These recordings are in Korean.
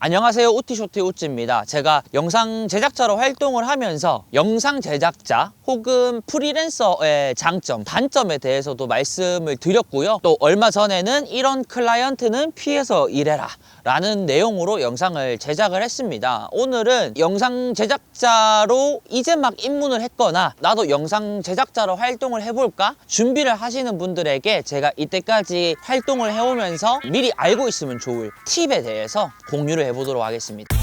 안녕하세요, 우티쇼트의 우찌입니다. 제가 영상 제작자로 활동을 하면서 영상 제작자 혹은 프리랜서의 장점, 단점에 대해서도 말씀을 드렸고요. 또 얼마 전에는 이런 클라이언트는 피해서 일해라 라는 내용으로 영상을 제작을 했습니다. 오늘은 영상 제작자로 이제 막 입문을 했거나 나도 영상 제작자로 활동을 해볼까 준비를 하시는 분들에게 제가 이때까지 활동을 해오면서 미리 알고 있으면 좋을 팁에 대해서 공유를 해보도록 하겠습니다.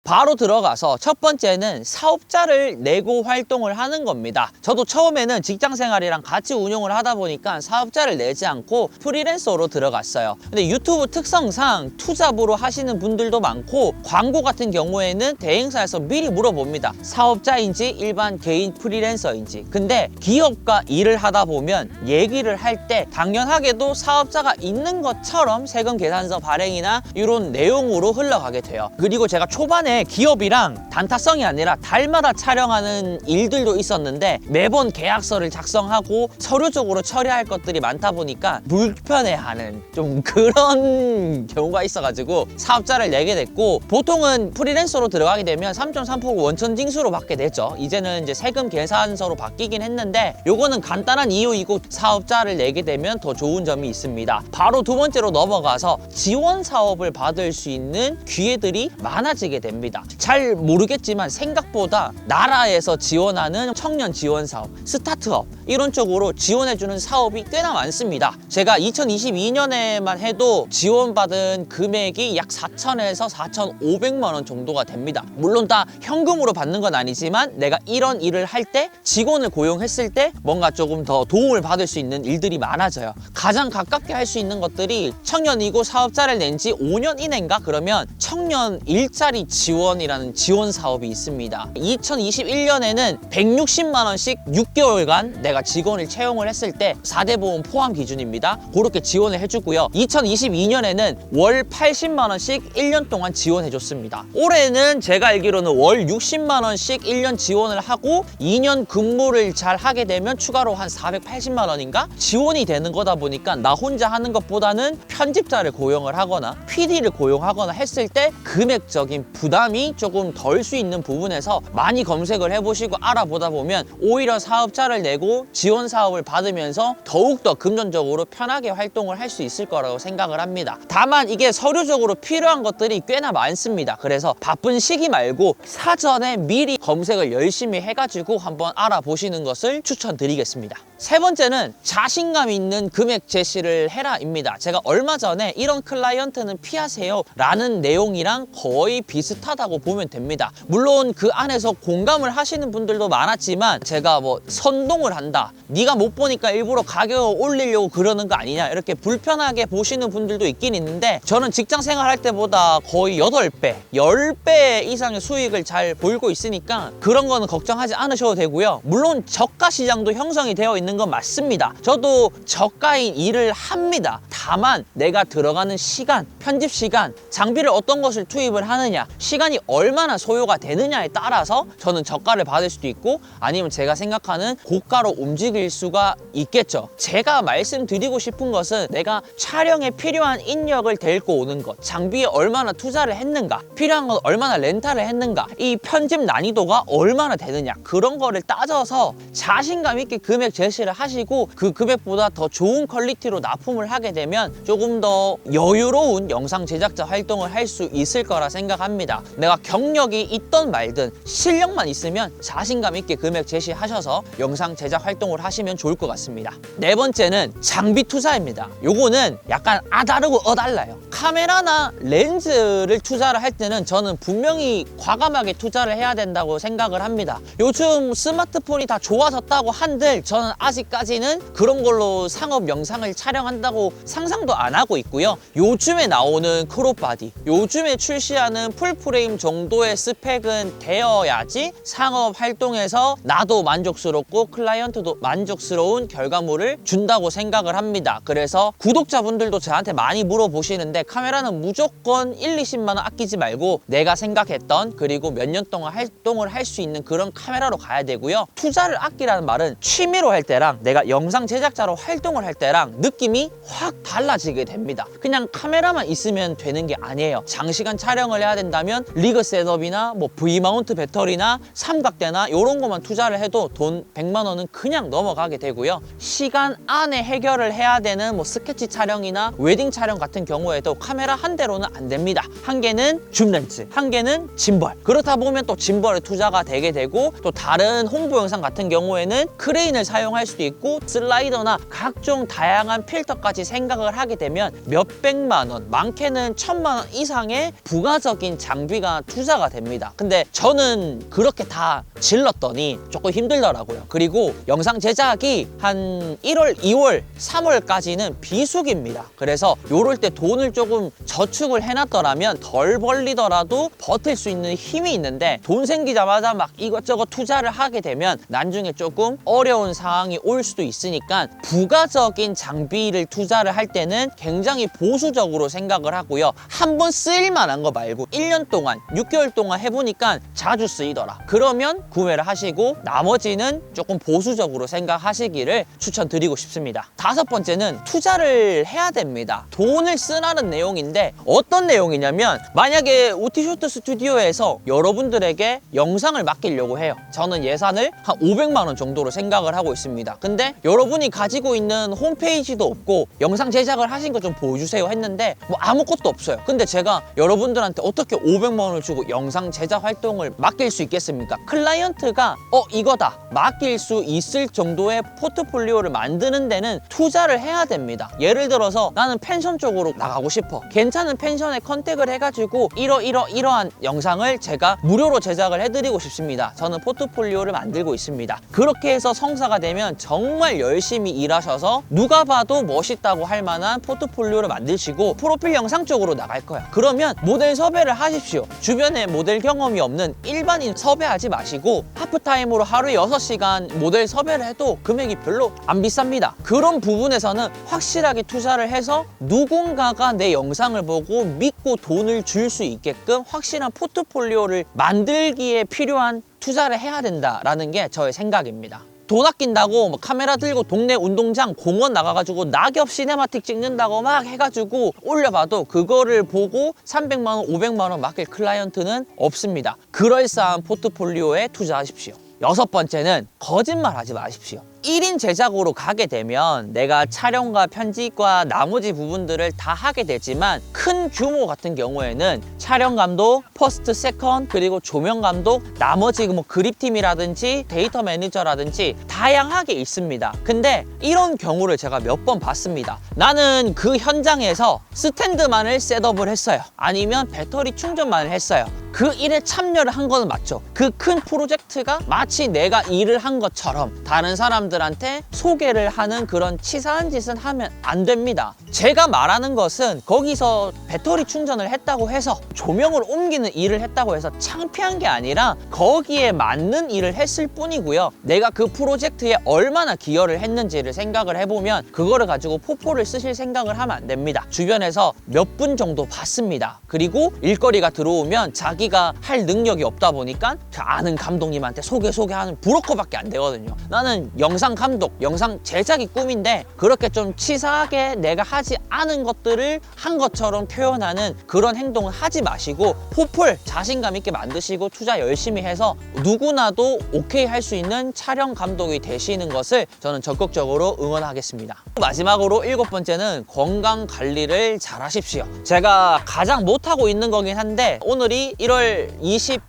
바로 들어가서 첫 번째는 사업자를 내고 활동을 하는 겁니다. 저도 처음에는 직장 생활이랑 같이 운영을 하다 보니까 사업자를 내지 않고 프리랜서로 들어갔어요. 근데 유튜브 특성상 투잡으로 하시는 분들도 많고 광고 같은 경우에는 대행사에서 미리 물어봅니다. 사업자인지 일반 개인 프리랜서인지. 근데 기업과 일을 하다 보면 얘기를 할 때 당연하게도 사업자가 있는 것처럼 세금 계산서 발행이나 이런 내용으로 흘러가게 돼요. 그리고 제가 초반에 기업이랑 단타성이 아니라 달마다 촬영하는 일들도 있었는데 매번 계약서를 작성하고 서류적으로 처리할 것들이 많다 보니까 불편해하는 좀 그런 경우가 있어가지고 사업자를 내게 됐고, 보통은 프리랜서로 들어가게 되면 3.3% 원천 징수로 받게 되죠. 이제는 이제 세금 계산서로 바뀌긴 했는데 요거는 간단한 이유이고 사업자를 내게 되면 더 좋은 점이 있습니다. 바로 두 번째로 넘어가서 지원 사업을 받을 수 있는 기회들이 많아지게 됩니다. 잘 모르겠지만 생각보다 나라에서 지원하는 청년 지원 사업, 스타트업 이런 쪽으로 지원해주는 사업이 꽤나 많습니다. 제가 2022년에만 해도 지원받은 금액이 약 4,000에서 4,500만 원 정도가 됩니다. 물론 다 현금으로 받는 건 아니지만 내가 이런 일을 할 때 직원을 고용했을 때 뭔가 조금 더 도움을 받을 수 있는 일들이 많아져요. 가장 가깝게 할 수 있는 것들이 청년이고 사업자를 낸 지 5년 이내인가 그러면 청년 일자리 지원이라는 지원 사업이 있습니다. 2021년에는 160만 원씩 6개월간 내가 직원을 채용을 했을 때 4대 보험 포함 기준입니다. 그렇게 지원을 해주고요. 2022년에는 월 80만 원씩 1년 동안 지원해줬습니다. 올해는 제가 알기로는 월 60만 원씩 1년 지원을 하고 2년 근무를 잘 하게 되면 추가로 한 480만 원인가 지원이 되는 거다 보니까 나 혼자 하는 것보다는 편집자를 고용을 하거나 PD를 고용하거나 했을 때 금액적인 부담이 조금 덜 수 있는 부분에서 많이 검색을 해보시고 알아보다 보면 오히려 사업자를 내고 지원 사업을 받으면서 더욱더 금전적으로 편하게 활동을 할 수 있을 거라고 생각을 합니다. 다만 이게 서류적으로 필요한 것들이 꽤나 많습니다. 그래서 바쁜 시기 말고 사전에 미리 검색을 열심히 해가지고 한번 알아보시는 것을 추천드리겠습니다. 세 번째는 자신감 있는 금액 제시를 해라 입니다. 제가 얼마 전에 이런 클라이언트는 피하세요 라는 내용이랑 거의 비슷하다고 보면 됩니다. 물론 그 안에서 공감을 하시는 분들도 많았지만 제가 뭐 선동을 한다, 네가 못 보니까 일부러 가격을 올리려고 그러는 거 아니냐 이렇게 불편하게 보시는 분들도 있긴 있는데, 저는 직장 생활할 때보다 거의 8배, 10배 이상의 수익을 잘 벌고 있으니까 그런 거는 걱정하지 않으셔도 되고요. 물론 저가 시장도 형성이 되어 있는 건 맞습니다. 저도 저가인 일을 합니다. 다만 내가 들어가는 시간, 편집 시간, 장비를 어떤 것을 투입을 하느냐, 시간이 얼마나 소요가 되느냐에 따라서 저는 저가를 받을 수도 있고 아니면 제가 생각하는 고가로 움직일 수가 있겠죠. 제가 말씀드리고 싶은 것은 내가 촬영에 필요한 인력을 데리고 오는 것, 장비에 얼마나 투자를 했는가, 필요한 건 얼마나 렌탈을 했는가, 이 편집 난이도가 얼마나 되느냐, 그런 거를 따져서 자신감 있게 금액 제시를 하시고 그 금액보다 더 좋은 퀄리티로 납품을 하게 되면 조금 더 여유로운 영상 제작자 활동을 할 수 있을 거라 생각합니다. 내가 경력이 있던 말든 실력만 있으면 자신감 있게 금액 제시하셔서 영상 제작 활동을 하시면 좋을 것 같습니다. 네 번째는 장비 투자입니다. 요거는 약간 아다르고 어달라요. 카메라나 렌즈를 투자를 할 때는 저는 분명히 과감하게 투자를 해야 된다고 생각을 합니다. 요즘 스마트폰이 다 좋아졌다고 한들 저는 아직까지는 그런 걸로 상업 영상을 촬영한다고 상상도 안 하고 있고요. 요즘에 나오는 크롭바디, 요즘에 출시하는 풀프레임 프레임 정도의 스펙은 되어야지 상업 활동에서 나도 만족스럽고 클라이언트도 만족스러운 결과물을 준다고 생각을 합니다. 그래서 구독자분들도 저한테 많이 물어보시는데 카메라는 무조건 1, 20만 원 아끼지 말고 내가 생각했던 그리고 몇 년 동안 활동을 할 수 있는 그런 카메라로 가야 되고요. 투자를 아끼라는 말은 취미로 할 때랑 내가 영상 제작자로 활동을 할 때랑 느낌이 확 달라지게 됩니다. 그냥 카메라만 있으면 되는 게 아니에요. 장시간 촬영을 해야 된다면 리그 셋업이나 뭐 V마운트 배터리나 삼각대나 이런 것만 투자를 해도 돈 100만 원은 그냥 넘어가게 되고요. 시간 안에 해결을 해야 되는 뭐 스케치 촬영이나 웨딩 촬영 같은 경우에도 카메라 한 대로는 안 됩니다. 한 개는 줌렌즈, 한 개는 짐벌. 그렇다 보면 또 짐벌에 투자가 되게 되고 또 다른 홍보 영상 같은 경우에는 크레인을 사용할 수도 있고 슬라이더나 각종 다양한 필터까지 생각을 하게 되면 몇백만 원, 많게는 1000만 원 이상의 부가적인 장비가 투자가 됩니다. 근데 저는 그렇게 다 질렀더니 조금 힘들더라고요. 그리고 영상 제작이 한 1월, 2월, 3월까지는 비수기입니다. 그래서 요럴 때 돈을 조금 저축을 해놨더라면 덜 벌리더라도 버틸 수 있는 힘이 있는데 돈 생기자마자 막 이것저것 투자를 하게 되면 나중에 조금 어려운 상황이 올 수도 있으니까 부가적인 장비를 투자를 할 때는 굉장히 보수적으로 생각을 하고요. 한번 쓰일만한 거 말고 1년 동안, 6개월 동안 해보니까 자주 쓰이더라. 그러면 구매를 하시고 나머지는 조금 보수적으로 생각하시기를 추천드리고 싶습니다. 5번째는 투자를 해야 됩니다. 돈을 쓰라는 내용인데 어떤 내용이냐면 만약에 오티쇼트 스튜디오에서 여러분들에게 영상을 맡기려고 해요. 저는 예산을 한 500만 원 정도로 생각을 하고 있습니다. 근데 여러분이 가지고 있는 홈페이지도 없고 영상 제작을 하신 거 좀 보여주세요 했는데 뭐 아무것도 없어요. 근데 제가 여러분들한테 어떻게 500만 원을 주고 영상 제작 활동을 맡길 수 있겠습니까? 클라이언트가 이거다 맡길 수 있을 정도의 포트폴리오를 만드는 데는 투자를 해야 됩니다. 예를 들어서 나는 펜션 쪽으로 나가고 싶어. 괜찮은 펜션에 컨택을 해가지고 이러한 영상을 제가 무료로 제작을 해드리고 싶습니다. 저는 포트폴리오를 만들고 있습니다. 그렇게 해서 성사가 되면 정말 열심히 일하셔서 누가 봐도 멋있다고 할 만한 포트폴리오를 만드시고 프로필 영상 쪽으로 나갈 거야. 그러면 모델 섭외를 하십시오. 주변에 모델 경험이 없는 일반인 섭외하지 마시고 하프타임으로 하루에 6시간 모델 섭외를 해도 금액이 별로 안 비쌉니다. 그런 부분에서는 확실하게 투자를 해서 누군가가 내 영상을 보고 믿고 돈을 줄 수 있게끔 확실한 포트폴리오를 만들기에 필요한 투자를 해야 된다라는 게 저의 생각입니다. 돈 아낀다고 뭐 카메라 들고 동네 운동장 공원 나가가지고 낙엽 시네마틱 찍는다고 막 해가지고 올려봐도 그거를 보고 300만 원, 500만 원 맡길 클라이언트는 없습니다. 그럴싸한 포트폴리오에 투자하십시오. 6번째는 거짓말 하지 마십시오. 1인 제작으로 가게 되면 내가 촬영과 편집과 나머지 부분들을 다 하게 되지만 큰 규모 같은 경우에는 촬영 감독, 퍼스트, 세컨, 그리고 조명 감독, 나머지 뭐 그립팀이라든지 데이터 매니저라든지 다양하게 있습니다. 근데 이런 경우를 제가 몇 번 봤습니다. 나는 그 현장에서 스탠드만을 셋업을 했어요. 아니면 배터리 충전만을 했어요. 그 일에 참여를 한 건 맞죠. 그 큰 프로젝트가 마치 내가 일을 한 것처럼 다른 사람들한테 소개를 하는 그런 치사한 짓은 하면 안 됩니다. 제가 말하는 것은 거기서 배터리 충전을 했다고 해서 조명을 옮기는 일을 했다고 해서 창피한 게 아니라 거기에 맞는 일을 했을 뿐이고요. 내가 그 프로젝트에 얼마나 기여를 했는지를 생각을 해보면 그거를 가지고 포포를 쓰실 생각을 하면 안 됩니다. 주변에서 몇 분 정도 봤습니다. 그리고 일거리가 들어오면 자기가 할 능력이 없다 보니까 아는 감독님한테 소개하는 브로커밖에 안 되거든요. 나는 영상 감독, 영상 제작이 꿈인데 그렇게 좀 치사하게 내가 하지 않은 것들을 한 것처럼 표현하는 그런 행동을 하지 마시고 포폴 자신감 있게 만드시고 투자 열심히 해서 누구나도 오케이 할 수 있는 촬영 감독이 되시는 것을 저는 적극적으로 응원하겠습니다. 마지막으로 7번째는 건강 관리를 잘 하십시오. 제가 가장 못하고 있는 거긴 한데 오늘이 1월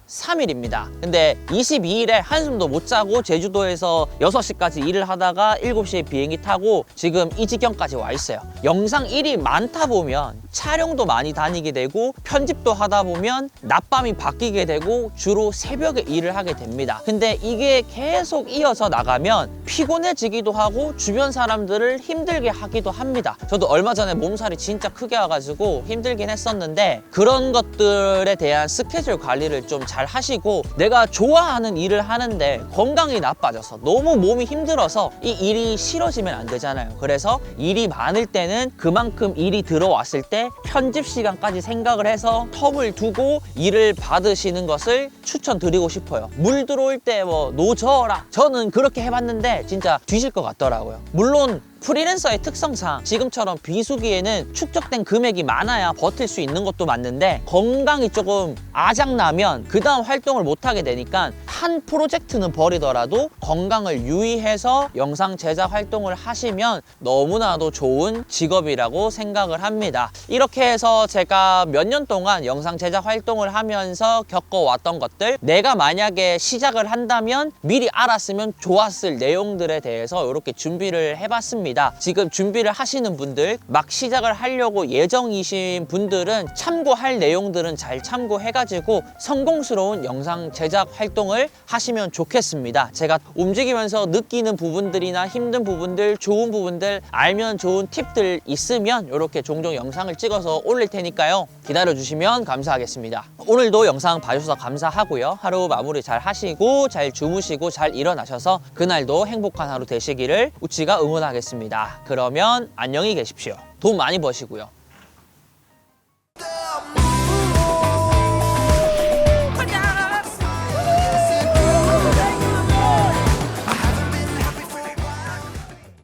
23일입니다. 근데 22일에 한숨도 못 자고 제주도에서 6시까지 6시까지 일을 하다가 7시에 비행기 타고 지금 이 지경까지 와 있어요. 영상 일이 많다 보면 촬영도 많이 다니게 되고 편집도 하다 보면 낮밤이 바뀌게 되고 주로 새벽에 일을 하게 됩니다. 근데 이게 계속 이어서 나가면 피곤해지기도 하고 주변 사람들을 힘들게 하기도 합니다. 저도 얼마 전에 몸살이 진짜 크게 와가지고 힘들긴 했었는데 그런 것들에 대한 스케줄 관리를 좀 잘 하시고 내가 좋아하는 일을 하는데 건강이 나빠져서 너무 몸이 힘들어서 이 일이 싫어지면 안 되잖아요. 그래서 일이 많을 때는 그만큼 일이 들어왔을 때 편집 시간까지 생각을 해서 텀을 두고 일을 받으시는 것을 추천드리고 싶어요. 물 들어올 때 뭐 노저어라, 저는 그렇게 해봤는데 진짜 뒤질 것 같더라고요. 물론 프리랜서의 특성상 지금처럼 비수기에는 축적된 금액이 많아야 버틸 수 있는 것도 맞는데 건강이 조금 아작나면 그 다음 활동을 못하게 되니까 한 프로젝트는 버리더라도 건강을 유의해서 영상 제작 활동을 하시면 너무나도 좋은 직업이라고 생각을 합니다. 이렇게 해서 제가 몇 년 동안 영상 제작 활동을 하면서 겪어왔던 것들, 내가 만약에 시작을 한다면 미리 알았으면 좋았을 내용들에 대해서 이렇게 준비를 해봤습니다. 지금 준비를 하시는 분들, 막 시작을 하려고 예정이신 분들은 참고할 내용들은 잘 참고해가지고 성공스러운 영상 제작 활동을 하시면 좋겠습니다. 제가 움직이면서 느끼는 부분들이나 힘든 부분들, 좋은 부분들, 알면 좋은 팁들 있으면 이렇게 종종 영상을 찍어서 올릴 테니까요. 기다려주시면 감사하겠습니다. 오늘도 영상 봐주셔서 감사하고요. 하루 마무리 잘 하시고 잘 주무시고 잘 일어나셔서 그날도 행복한 하루 되시기를 우치가 응원하겠습니다. 그러면 안녕히 계십시오. 돈 많이 버시고요.